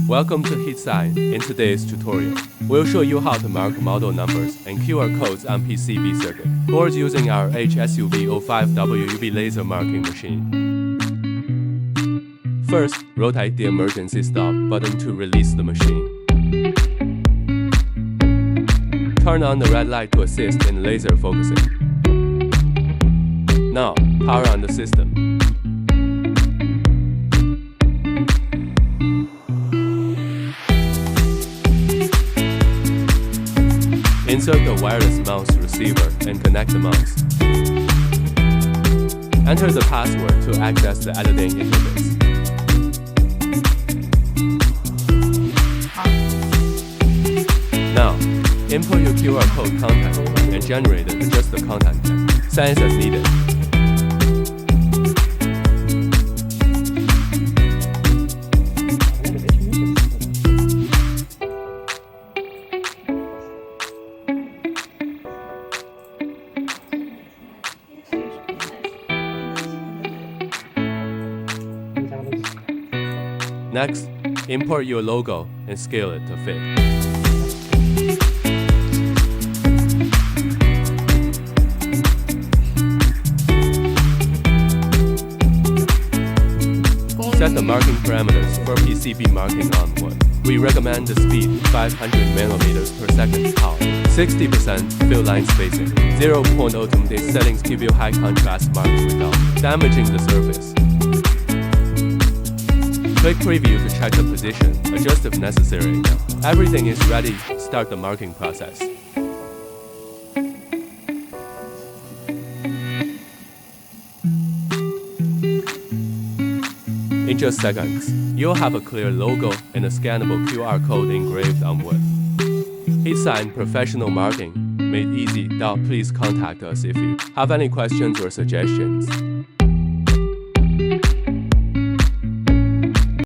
Welcome to HeatSign. In today's tutorial, we'll show you how to mark model numbers and QR codes on PCB circuit boards using our HS-UV05W UV Laser Marking machine. First, rotate the emergency stop button to release the machine. Turn on the red light to assist in laser focusing. Now, power on the system. Insert the wireless mouse receiver and connect the mouse. Enter the password to access the editing interface. Now, input your QR code content and generate and adjust the content size as needed. Next, import your logo and scale it to fit. Set the marking parameters for PCB marking on wood. We recommend the speed 500 nanometers per second power, 60% fill line spacing, 0.0 these settings give you high contrast marks without damaging the surface. Click preview to check the position, adjust if necessary. Everything is ready, start the marking process. In just seconds, you'll have a clear logo and a scannable QR code engraved on wood. HeatSign professional marking made easy. Please contact us if you have any questions or suggestions.